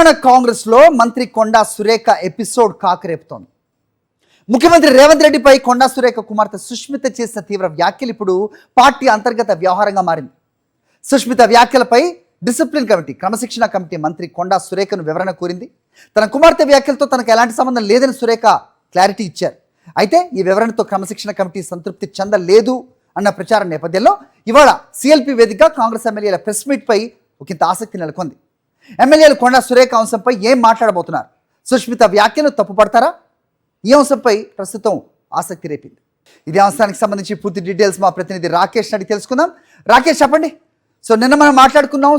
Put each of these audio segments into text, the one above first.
తెలంగాణ కాంగ్రెస్ లో మంత్రి కొండా సురేఖ ఎపిసోడ్ కాకరేపుతోంది. ముఖ్యమంత్రి రేవంత్ రెడ్డిపై కొండా సురేఖ కుమార్తె సుష్మిత చేసిన తీవ్ర వ్యాఖ్యలు ఇప్పుడు పార్టీ అంతర్గత వ్యవహారంగా మారింది. సుష్మిత వ్యాఖ్యలపై డిసిప్లిన్ కమిటీ, క్రమశిక్షణ కమిటీ మంత్రి కొండా సురేఖను వివరణ కోరింది. తన కుమార్తె వ్యాఖ్యలతో తనకు ఎలాంటి సంబంధం లేదని సురేఖ క్లారిటీ ఇచ్చారు. అయితే ఈ వివరణతో క్రమశిక్షణ కమిటీ సంతృప్తి చెందలేదు అన్న ప్రచారం నేపథ్యంలో ఇవాళ సిఎల్పి వేదికగా కాంగ్రెస్ ఎమ్మెల్యేల ప్రెస్ మీట్పై ఒకంత ఆసక్తి నెలకొంది. ఎమ్మెల్యేలు కొండా సురేఖ అంశంపై ఏం మాట్లాడబోతున్నారు? సుష్మిత వ్యాఖ్యలు తప్పుపడతారా? ఈ అంశంపై ప్రస్తుతం ఆసక్తి రేపింది. ఇదే అంశానికి సంబంధించి పూర్తి డీటెయిల్స్ మా ప్రతినిధి రాకేష్ అడిగి తెలుసుకుందాం. రాకేష్, చెప్పండి. నిన్న మనం మాట్లాడుకున్నాం.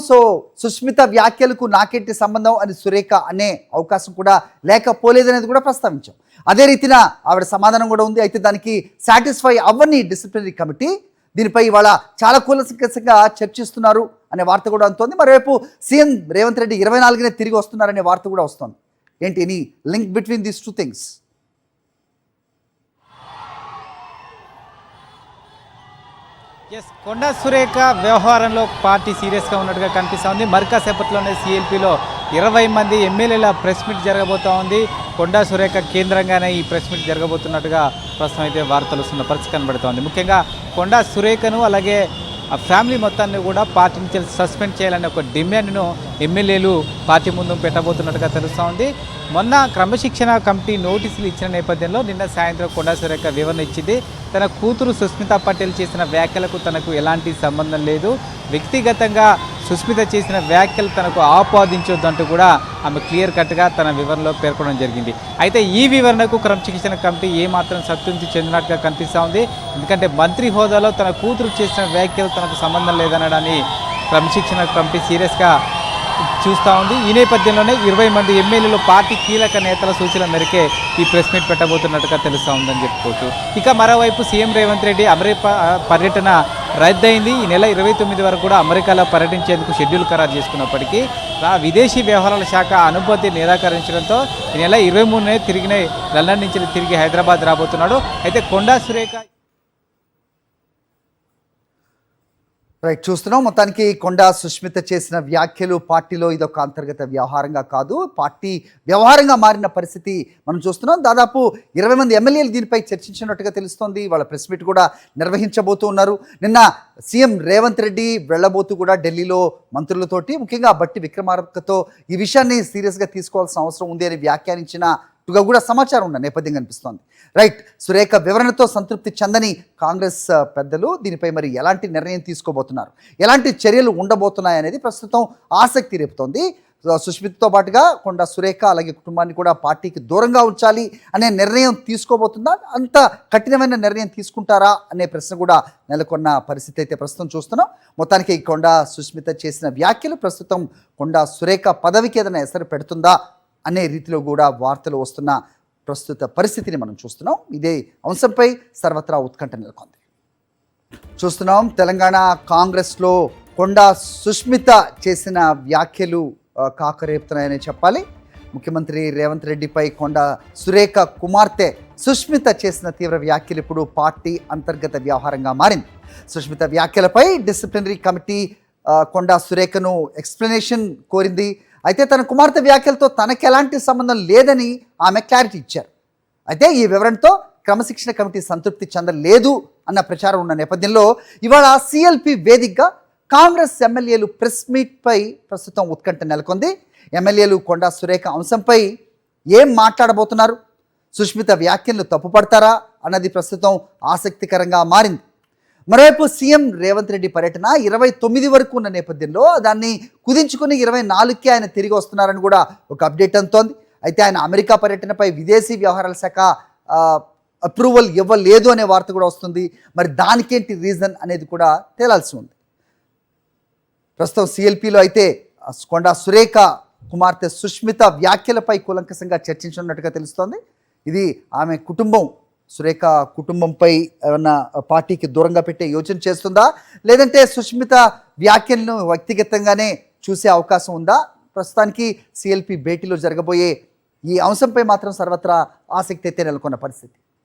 సుష్మిత వ్యాఖ్యలకు నాకేంటి సంబంధం అని సురేఖ అనే అవకాశం కూడా లేకపోలేదనేది కూడా ప్రస్తావించాం. అదే రీతిన ఆవిడ సమాధానం కూడా ఉంది. అయితే దానికి సాటిస్ఫై అవ్వని డిసిప్లినరీ కమిటీ దీనిపై ఇవాళ చాలా కూలంకషంగా చర్చిస్తున్నారు అనే వార్త కూడా అందుతోంది. మరోవైపు సీఎం రేవంత్ రెడ్డి 24నే తిరిగి వస్తున్నారనే వార్త కూడా వస్తుంది. ఏంటి any link between these two things? Konda Surekha వ్యవహారంలో పార్టీ సీరియస్గా ఉన్నట్టుగా కనిపిస్తూ ఉంది. మరికాసేపట్లోనే సిఎల్పిలో 20 మంది ఎమ్మెల్యేల ప్రెస్ మీట్ జరగబోతూ ఉంది. కొండా సురేఖ కేంద్రంగానే ఈ ప్రెస్ మీట్ జరగబోతున్నట్టుగా ప్రస్తుతం అయితే వార్తలు వస్తున్న పరిస్థితి కనబడుతోంది. ముఖ్యంగా కొండా సురేఖను అలాగే ఆ ఫ్యామిలీ మొత్తాన్ని కూడా పార్టీ నుంచి సస్పెండ్ చేయాలనే ఒక డిమాండ్ను ఎమ్మెల్యేలు పార్టీ ముందు పెట్టబోతున్నట్టుగా తెలుస్తూ ఉంది. మొన్న క్రమశిక్షణ కమిటీ నోటీసులు ఇచ్చిన నేపథ్యంలో నిన్న సాయంత్రం కొండా సురేఖ వివరణ ఇచ్చింది. తన కూతురు సుస్మిత పటేల్ చేసిన వ్యాఖ్యలకు తనకు ఎలాంటి సంబంధం లేదు, వ్యక్తిగతంగా సుస్మిత చేసిన వ్యాఖ్యలు తనకు ఆపాదించొద్దంటూ కూడా ఆమె క్లియర్ కట్గా తన వివరణలో పేర్కొనడం జరిగింది. అయితే ఈ వివరణకు క్రమశిక్షణ కమిటీ ఏమాత్రం సంతృప్తి చెందినట్టుగా కనిపిస్తూ ఉంది. ఎందుకంటే మంత్రి హోదాలో తన కూతురు చేసిన వ్యాఖ్యలు తనకు సంబంధం లేదనడాన్ని క్రమశిక్షణ కమిటీ సీరియస్గా చూస్తూ ఉంది. ఈ నేపథ్యంలోనే 20 మంది ఎమ్మెల్యేలు పార్టీ కీలక నేతల సూచనల మేరకే ఈ ప్రెస్ మీట్ పెట్టబోతున్నట్టుగా తెలుస్తూ ఉందని చెప్పుకోవచ్చు. ఇక మరోవైపు సీఎం రేవంత్ రెడ్డి అమెరికా పర్యటన రద్దయింది. ఈ నెల 29 వరకు కూడా అమెరికాలో పర్యటించేందుకు షెడ్యూల్ ఖరారు చేసుకున్నప్పటికీ విదేశీ వ్యవహారాల శాఖ అనుమతి నిరాకరించడంతో ఈ నెల 23నే లండన్ నుంచి తిరిగి హైదరాబాద్ రాబోతున్నాడు. అయితే కొండా సురేఖ చూస్తున్నాం. మొత్తానికి కొండా సుష్మిత చేసిన వ్యాఖ్యలు పార్టీలో ఇదొక అంతర్గత వ్యవహారంగా కాదు, పార్టీ వ్యవహారంగా మారిన పరిస్థితి మనం చూస్తున్నాం. దాదాపు 20 మంది ఎమ్మెల్యేలు దీనిపై చర్చించినట్టుగా తెలుస్తోంది. వాళ్ళ ప్రెస్ మీట్ కూడా నిర్వహించబోతూ ఉన్నారు. నిన్న సీఎం రేవంత్ రెడ్డి వెళ్ళబోతూ కూడా ఢిల్లీలో మంత్రులతోటి, ముఖ్యంగా బట్టి విక్రమార్కతో ఈ విషయాన్ని సీరియస్గా తీసుకోవాల్సిన అవసరం ఉంది అని వ్యాఖ్యానించినట్టుగా కూడా సమాచారం ఉన్న నేపథ్యం కనిపిస్తోంది. రైట్, సురేఖ వివరణతో సంతృప్తి చెందని కాంగ్రెస్ పెద్దలు దీనిపై మరి ఎలాంటి నిర్ణయం తీసుకోబోతున్నారు, ఎలాంటి చర్యలు ఉండబోతున్నాయి అనేది ప్రస్తుతం ఆసక్తి రేపుతోంది. సుష్మితతో పాటుగా కొండా సురేఖ అలాగే కుటుంబాన్ని కూడా పార్టీకి దూరంగా ఉంచాలి అనే నిర్ణయం తీసుకోబోతుందా, అంత కఠినమైన నిర్ణయం తీసుకుంటారా అనే ప్రశ్న కూడా నెలకొన్న పరిస్థితి అయితే ప్రస్తుతం చూస్తున్నాం. మొత్తానికి కొండా సుష్మిత చేసిన వ్యాఖ్యలు ప్రస్తుతం కొండా సురేఖ పదవికి ఏదైనా ఎసరు పెడుతుందా అనే రీతిలో కూడా వార్తలు వస్తున్న ప్రస్తుత పరిస్థితిని మనం చూస్తున్నాం. ఇదే అంశంపై సర్వత్రా ఉత్కంఠ నెలకొంది. చూస్తున్నాం తెలంగాణ కాంగ్రెస్లో కొండా సుష్మిత చేసిన వ్యాఖ్యలు కాకరేపుతున్నాయని చెప్పాలి. ముఖ్యమంత్రి రేవంత్ రెడ్డిపై కొండా సురేఖ కుమార్తె సుష్మిత చేసిన తీవ్ర వ్యాఖ్యలు ఇప్పుడు పార్టీ అంతర్గత వ్యవహారంగా మారింది. సుష్మిత వ్యాఖ్యలపై డిసిప్లినరీ కమిటీ కొండా సురేఖను ఎక్స్ప్లెనేషన్ కోరింది. అయితే తన కుమార్తె వ్యాఖ్యలతో తనకు ఎలాంటి సంబంధం లేదని ఆమె క్లారిటీ ఇచ్చారు. అయితే ఈ వివరణతో క్రమశిక్షణ కమిటీ సంతృప్తి చెందలేదు అన్న ప్రచారం ఉన్న నేపథ్యంలో ఇవాళ సిఎల్పి వేదికగా కాంగ్రెస్ ఎమ్మెల్యేలు ప్రెస్ మీట్పై ప్రస్తుతం ఉత్కంఠ నెలకొంది. ఎమ్మెల్యేలు కొండా సురేఖ అంశంపై ఏం మాట్లాడబోతున్నారు, సుష్మిత వ్యాఖ్యలను తప్పుపడతారా అన్నది ప్రస్తుతం ఆసక్తికరంగా మారింది. మరోవైపు సీఎం రేవంత్ రెడ్డి పర్యటన 29 వరకు ఉన్న నేపథ్యంలో దాన్ని కుదించుకుని 24కే ఆయన తిరిగి వస్తున్నారని కూడా ఒక అప్డేట్ అందుతోంది. అయితే ఆయన అమెరికా పర్యటనపై విదేశీ వ్యవహారాల శాఖ అప్రూవల్ ఇవ్వలేదు అనే వార్త కూడా వస్తుంది. మరి దానికేంటి రీజన్ అనేది కూడా తేలాల్సి ఉంది. ప్రస్తుతం సిఎల్పిలో అయితే కొండా సురేఖ కుమార్తె సుష్మిత వ్యాఖ్యలపై కూలంకషంగా చర్చించున్నట్టుగా తెలుస్తోంది. ఇది ఆమె కుటుంబం, సురేఖ కుటుంబంపై ఏమన్నా పార్టీకి దూరంగా పెట్టే యోచన చేస్తుందా, లేదంటే సుష్మిత వ్యాఖ్యలను వ్యక్తిగతంగానే చూసే అవకాశం ఉందా? ప్రస్తుతానికి సిఎల్పి భేటీలో జరగబోయే ఈ అంశంపై మాత్రం సర్వత్రా ఆసక్తి అయితే నెలకొన్న పరిస్థితి.